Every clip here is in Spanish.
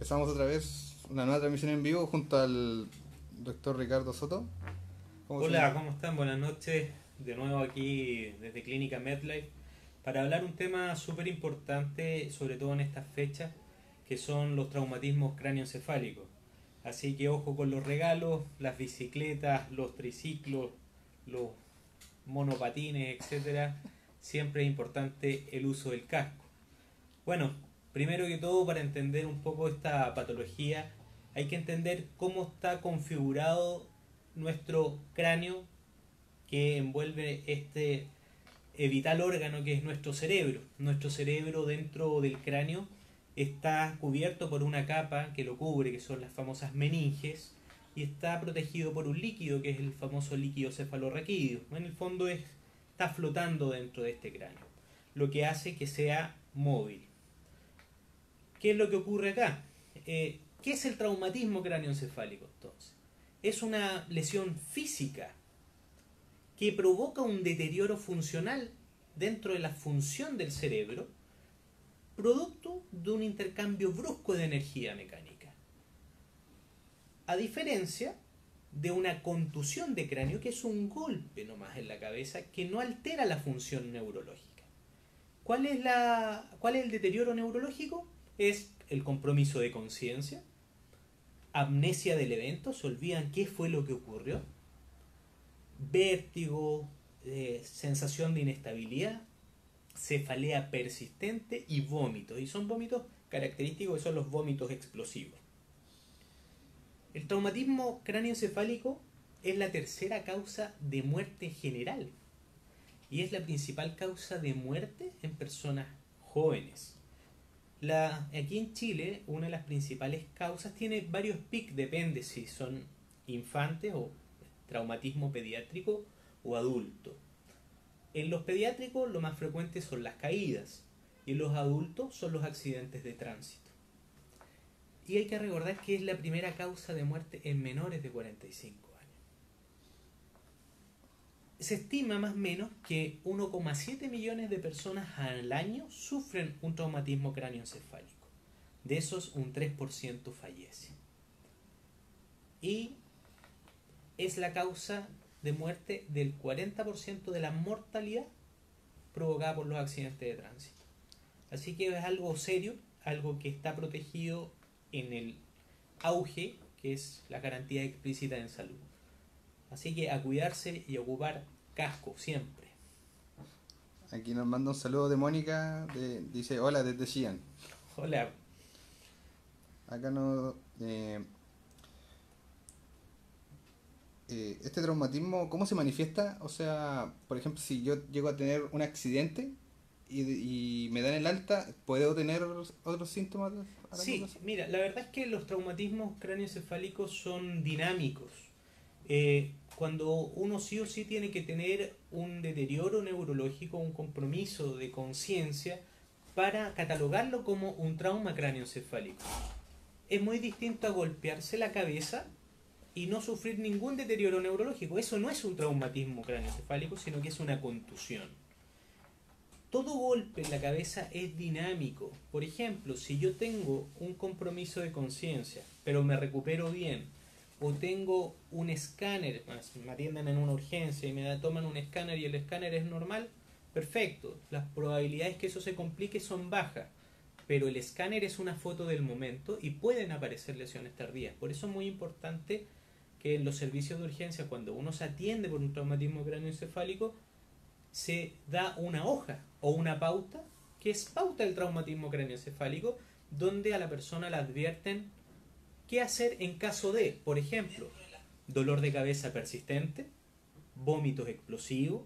Empezamos otra vez una nueva transmisión en vivo junto al doctor Ricardo Soto. ¿Cómo se Hola, llama? ¿cómo están? Buenas noches. De nuevo aquí desde Clínica MedLife para hablar un tema súper importante, sobre todo en estas fechas, que son los traumatismos cráneoencefálicos. Así que ojo con los regalos, las bicicletas, los triciclos, los monopatines, etcétera. Siempre es importante el uso del casco. Bueno, primero que todo, para entender un poco esta patología, hay que entender cómo está configurado nuestro cráneo que envuelve este vital órgano que es nuestro cerebro. Nuestro cerebro dentro del cráneo está cubierto por una capa que lo cubre, que son las famosas meninges, y está protegido por un líquido que es el famoso líquido cefalorraquídeo. En el fondo está flotando dentro de este cráneo, lo que hace que sea móvil. ¿Qué es lo que ocurre acá? ¿Qué es el traumatismo cráneoencefálico entonces? Es una lesión física que provoca un deterioro funcional dentro de la función del cerebro, producto de un intercambio brusco de energía mecánica. A diferencia de una contusión de cráneo, que es un golpe nomás en la cabeza que no altera la función neurológica. ¿Cuál es el deterioro neurológico? Es el compromiso de conciencia, amnesia del evento, se olvidan qué fue lo que ocurrió, vértigo, sensación de inestabilidad, cefalea persistente y vómitos. Y son vómitos característicos que son los vómitos explosivos. El traumatismo cráneoencefálico es la tercera causa de muerte general y es la principal causa de muerte en personas jóvenes. Aquí en Chile, una de las principales causas tiene varios PIC, depende si son infantes o traumatismo pediátrico o adulto. En los pediátricos lo más frecuente son las caídas y en los adultos son los accidentes de tránsito. Y hay que recordar que es la primera causa de muerte en menores de 45 años. Se estima más o menos que 1,7 millones de personas al año sufren un traumatismo cráneoencefálico. De esos, un 3% fallece. Y es la causa de muerte del 40% de la mortalidad provocada por los accidentes de tránsito. Así que es algo serio, algo que está protegido en el auge, que es la garantía explícita en salud. Así que a cuidarse y a ocupar casco siempre. Aquí nos manda un saludo de Mónica, dice hola desde Xi'an. Hola. Acá no... este traumatismo, ¿cómo se manifiesta? O sea, por ejemplo, si yo llego a tener un accidente y me dan el alta, ¿puedo tener otros síntomas a largo Sí, plazo? mira, la verdad es que los traumatismos cráneoencefálicos son dinámicos. Cuando uno sí o sí tiene que tener un deterioro neurológico, un compromiso de conciencia para catalogarlo como un trauma cráneoencefálico. Es muy distinto a golpearse la cabeza y no sufrir ningún deterioro neurológico. Eso no es un traumatismo cráneoencefálico, sino que es una contusión. Todo golpe en la cabeza es dinámico. Por ejemplo, si yo tengo un compromiso de conciencia, pero me recupero bien, o tengo un escáner, me atienden en una urgencia y me toman un escáner y el escáner es normal, perfecto. Las probabilidades que eso se complique son bajas, pero el escáner es una foto del momento y pueden aparecer lesiones tardías. Por eso es muy importante que en los servicios de urgencia, cuando uno se atiende por un traumatismo cráneoencefálico, se da una hoja o una pauta, que es pauta del traumatismo cráneoencefálico, donde a la persona le advierten qué hacer en caso de, por ejemplo, dolor de cabeza persistente, vómitos explosivos,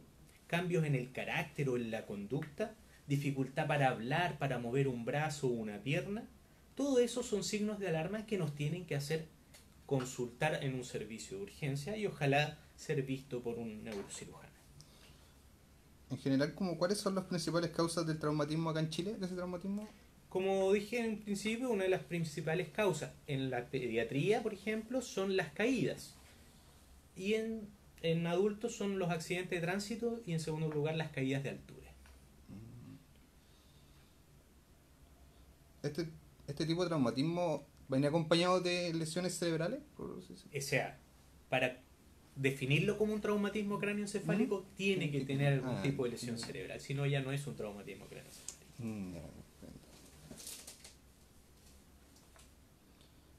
cambios en el carácter o en la conducta, dificultad para hablar, para mover un brazo o una pierna. Todo eso son signos de alarma que nos tienen que hacer consultar en un servicio de urgencia y ojalá ser visto por un neurocirujano. En general, ¿cuáles son las principales causas del traumatismo acá en Chile, de ese traumatismo? Como dije en principio, una de las principales causas en la pediatría, por ejemplo, son las caídas. Y en adultos son los accidentes de tránsito y en segundo lugar las caídas de altura. Este, este tipo de traumatismo ¿Venía acompañado de lesiones cerebrales? O sea, para definirlo como un traumatismo ¿Mm? cráneoencefálico tiene Tiene que que tener tener. algún Ah, tipo de lesión tiene que. cerebral, si no ya no es un traumatismo cráneoencefálico. Ya, comprendo.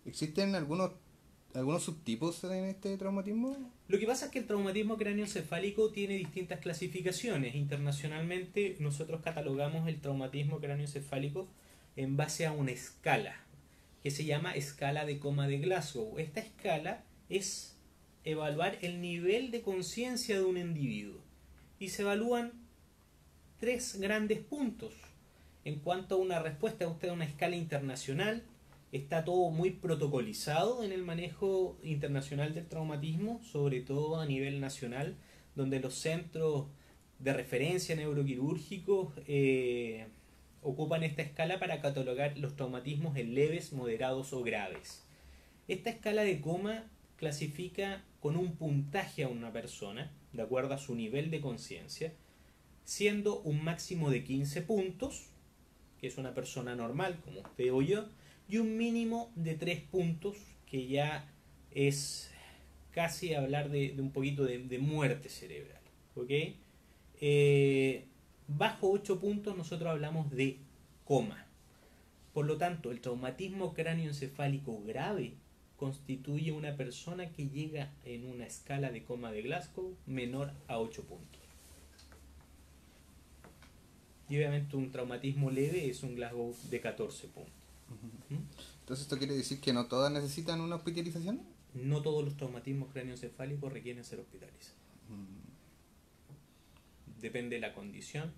¿Existen algunos subtipos en este traumatismo? Lo que pasa es que el traumatismo cráneoencefálico tiene distintas clasificaciones. Internacionalmente nosotros catalogamos el traumatismo cráneoencefálico en base a una escala que se llama escala de coma de Glasgow. Esta escala es evaluar el nivel de conciencia de un individuo y se evalúan tres grandes puntos. En cuanto a una respuesta, usted a una escala internacional, está todo muy protocolizado en el manejo internacional del traumatismo, sobre todo a nivel nacional, donde los centros de referencia neuroquirúrgicos ocupan esta escala para catalogar los traumatismos en leves, moderados o graves. Esta escala de coma clasifica con un puntaje a una persona, de acuerdo a su nivel de conciencia, siendo un máximo de 15 puntos, que es una persona normal, como usted o yo, y un mínimo de 3 puntos, que ya es casi hablar de un poquito de muerte cerebral. ¿Ok? Bajo 8 puntos nosotros hablamos de coma. Por lo tanto, el traumatismo cráneoencefálico grave constituye una persona que llega en una escala de coma de Glasgow menor a 8 puntos. Y obviamente un traumatismo leve es un Glasgow de 14 puntos. ¿Mm? Entonces, ¿esto quiere decir que no todas necesitan una hospitalización? No todos los traumatismos cráneoencefálicos requieren ser hospitalizados. Depende de la condición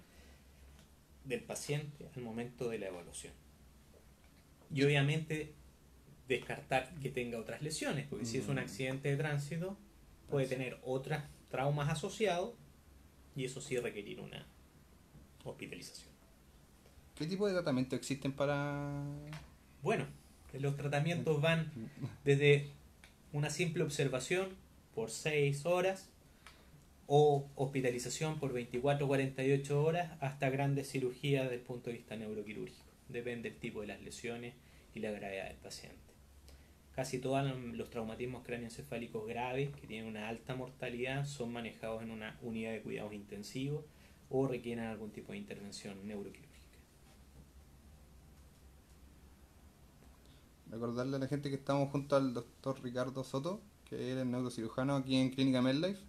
del paciente al momento de la evaluación. Y obviamente descartar que tenga otras lesiones, porque si es un accidente de tránsito puede tener otros traumas asociados y eso sí requerir una hospitalización. ¿Qué tipo de tratamiento existen para...? Bueno, los tratamientos van desde una simple observación por 6 horas o hospitalización por 24 o 48 horas hasta grandes cirugías desde el punto de vista neuroquirúrgico. Depende del tipo de las lesiones y la gravedad del paciente. Casi todos los traumatismos cráneoencefálicos graves que tienen una alta mortalidad son manejados en una unidad de cuidados intensivos o requieren algún tipo de intervención neuroquirúrgica. Recordarle a la gente que estamos junto al doctor Ricardo Soto, que es el neurocirujano aquí en Clínica MedLife,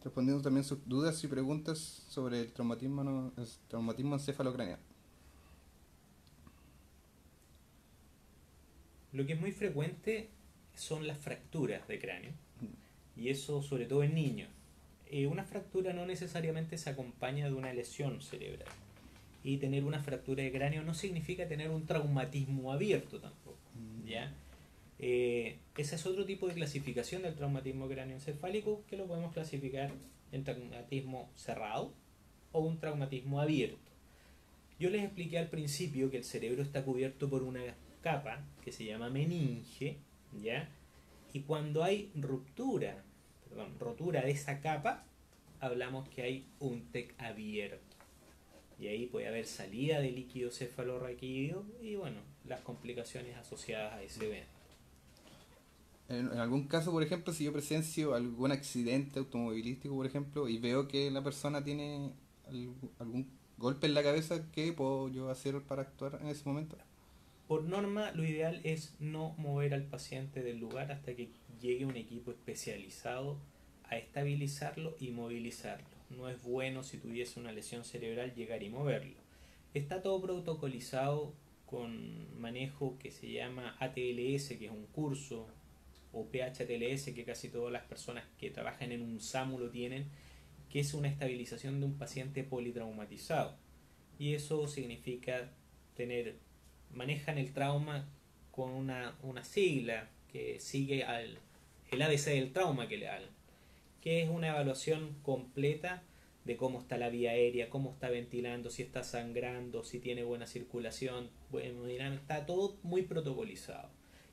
respondiendo también sus dudas y preguntas sobre el traumatismo encefalocraneal. Lo que es muy frecuente son las fracturas de cráneo, y eso sobre todo en niños. Una fractura no necesariamente se acompaña de una lesión cerebral, y tener una fractura de cráneo no significa tener un traumatismo abierto tampoco, ¿ya? Ese es otro tipo de clasificación del traumatismo cráneoencefálico, que lo podemos clasificar en traumatismo cerrado o un traumatismo abierto. Yo les expliqué al principio que el cerebro está cubierto por una capa que se llama meninge, ¿ya? Y cuando hay rotura de esa capa, hablamos que hay un TEC abierto. Y ahí puede haber salida de líquido cefalorraquídeo y bueno, las complicaciones asociadas a ese evento. En algún caso, por ejemplo, si yo presencio algún accidente automovilístico, por ejemplo, y veo que la persona tiene algún golpe en la cabeza, ¿qué puedo yo hacer para actuar en ese momento? Por norma, lo ideal es no mover al paciente del lugar hasta que llegue un equipo especializado a estabilizarlo y movilizarlo. No es bueno, si tuviese una lesión cerebral, llegar y moverlo. Está todo protocolizado con manejo que se llama ATLS, que es un curso, o PHTLS, que casi todas las personas que trabajan en un SAMU lo tienen, que es una estabilización de un paciente politraumatizado. Y eso significa manejan el trauma con una sigla que sigue el ABC del trauma que le dan, que es una evaluación completa de cómo está la vía aérea, cómo está ventilando, si está sangrando, si tiene buena circulación, está todo muy protocolizado.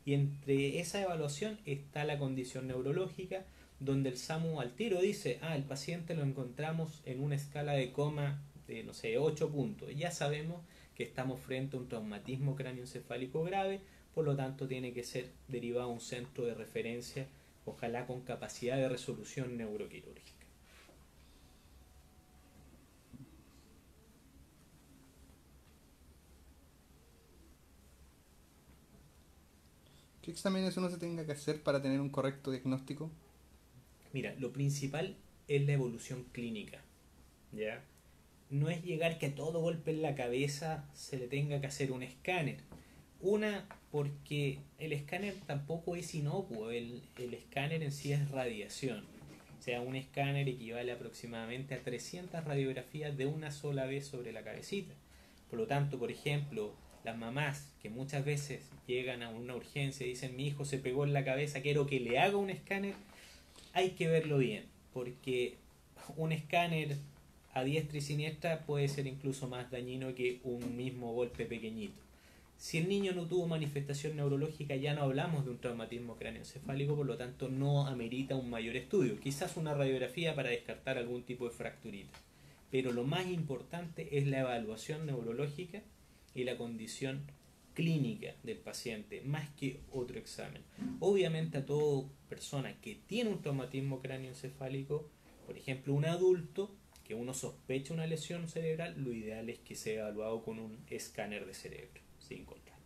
Y entre esa evaluación está la condición neurológica, donde el SAMU al tiro dice, el paciente lo encontramos en una escala de coma de, no sé, 8 puntos. Ya sabemos que estamos frente a un traumatismo cráneoencefálico grave, por lo tanto tiene que ser derivado a un centro de referencia, ojalá con capacidad de resolución neuroquirúrgica. ¿Qué exámenes uno se tenga que hacer para tener un correcto diagnóstico? Mira, lo principal es la evolución clínica, ¿ya? No es llegar que a todo golpe en la cabeza se le tenga que hacer un escáner. Una, porque el escáner tampoco es inocuo, el escáner en sí es radiación. O sea, un escáner equivale aproximadamente a 300 radiografías de una sola vez sobre la cabecita. Por lo tanto, por ejemplo, las mamás que muchas veces llegan a una urgencia y dicen mi hijo se pegó en la cabeza, quiero que le haga un escáner, hay que verlo bien, porque un escáner a diestra y siniestra puede ser incluso más dañino que un mismo golpe pequeñito. Si el niño no tuvo manifestación neurológica, ya no hablamos de un traumatismo cráneoencefálico, por lo tanto no amerita un mayor estudio, quizás una radiografía para descartar algún tipo de fracturita. Pero lo más importante es la evaluación neurológica y la condición clínica del paciente, más que otro examen. Obviamente a toda persona que tiene un traumatismo cráneoencefálico, por ejemplo un adulto, que uno sospecha una lesión cerebral, lo ideal es que sea evaluado con un escáner de cerebro, sin contraste.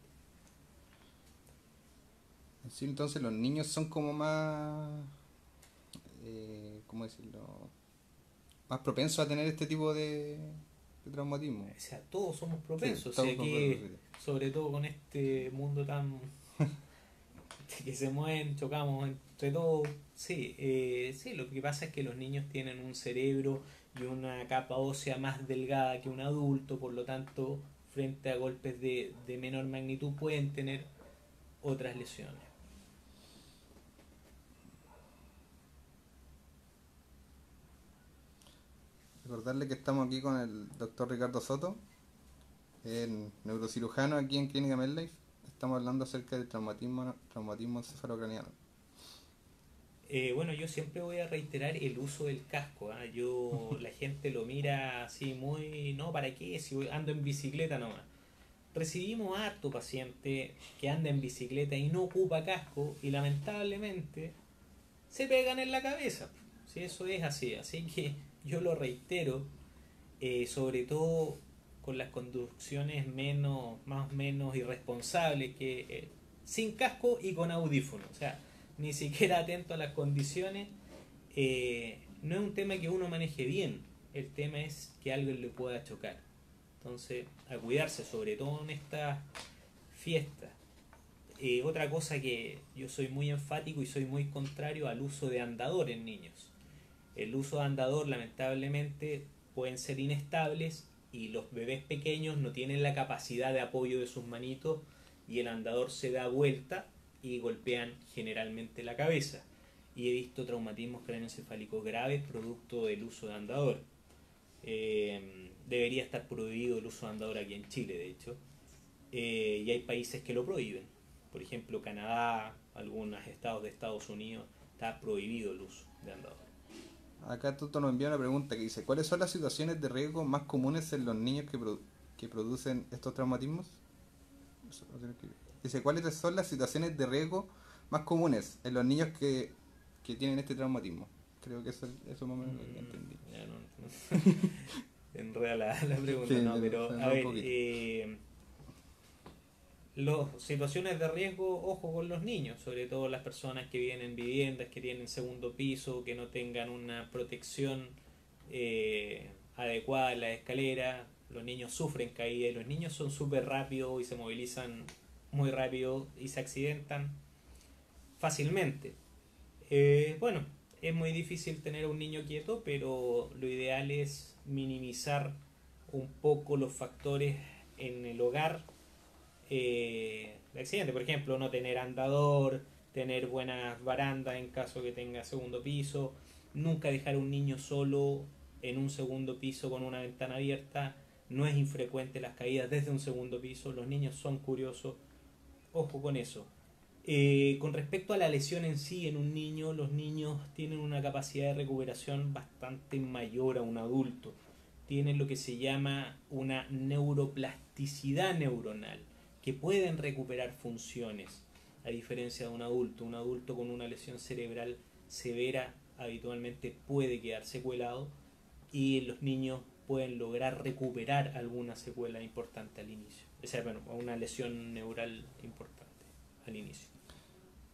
Sí, entonces los niños son como más, ¿cómo decirlo? Más propensos a tener este tipo de traumatismo. O sea, todos somos Sí, propensos, o todos sea son que, propensos, sobre todo con este mundo tan que se mueven, chocamos entre todos. Sí, sí, lo que pasa es que los niños tienen un cerebro y una capa ósea más delgada que un adulto, por lo tanto, frente a golpes de menor magnitud pueden tener otras lesiones. Recordarle que estamos aquí con el doctor Ricardo Soto, el neurocirujano aquí en Clínica MedLife. Estamos hablando acerca del traumatismo encefalocraniano. Bueno, yo siempre voy a reiterar el uso del casco. ¿Ah? La gente lo mira así muy, no, ¿para qué? Si ando en bicicleta nomás. Recibimos harto paciente que anda en bicicleta y no ocupa casco y lamentablemente se pegan en la cabeza. Sí, eso es así. Así que yo lo reitero, sobre todo con las conducciones más o menos irresponsables, que sin casco y con audífono. O sea, ni siquiera atento a las condiciones. No es un tema que uno maneje bien. El tema es que algo le pueda chocar. Entonces, a cuidarse, sobre todo en estas fiestas. Otra cosa que yo soy muy enfático y soy muy contrario al uso de andador en niños. El uso de andador, lamentablemente, pueden ser inestables y los bebés pequeños no tienen la capacidad de apoyo de sus manitos y el andador se da vuelta y golpean generalmente la cabeza. Y he visto traumatismos craneoencefálicos graves producto del uso de andador. Debería estar prohibido el uso de andador aquí en Chile, de hecho. Y hay países que lo prohíben. Por ejemplo, Canadá, algunos estados de Estados Unidos, está prohibido el uso de andador. Acá Toto nos envía una pregunta que dice: ¿cuáles son las situaciones de riesgo más comunes en los niños que producen estos traumatismos? Dice: ¿cuáles son las situaciones de riesgo más comunes en los niños que tienen este traumatismo? Creo que eso más o menos lo que entendí. Ya no. Enreda la pregunta, Sí, no, pero a ver, las situaciones de riesgo, ojo con los niños, sobre todo las personas que viven en viviendas, que tienen segundo piso, que no tengan una protección adecuada en la escalera. Los niños sufren caídas, los niños son súper rápidos y se movilizan muy rápido y se accidentan fácilmente. Bueno, es muy difícil tener a un niño quieto, pero lo ideal es minimizar un poco los factores en el hogar de accidente. Por ejemplo, no tener andador, tener buenas barandas en caso que tenga segundo piso, nunca dejar a un niño solo en un segundo piso con una ventana abierta. No es infrecuente las caídas desde un segundo piso, los niños son curiosos, ojo con eso. Con respecto a la lesión en sí en un niño, los niños tienen una capacidad de recuperación bastante mayor a un adulto. tienen lo que se llama una neuroplasticidad neuronal, que pueden recuperar funciones, a diferencia de un adulto. Un adulto con una lesión cerebral severa habitualmente puede quedar secuelado, y los niños pueden lograr recuperar alguna secuela importante al inicio. O sea, bueno, una lesión neural importante al inicio.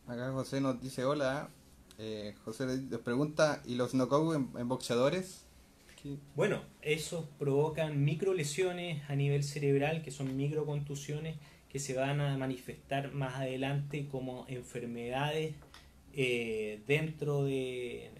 Acá José nos dice hola. José nos pregunta, ¿y los knockouts en boxeadores? ¿Qué? Bueno, esos provocan micro lesiones a nivel cerebral, que son microcontusiones, que se van a manifestar más adelante como enfermedades dentro de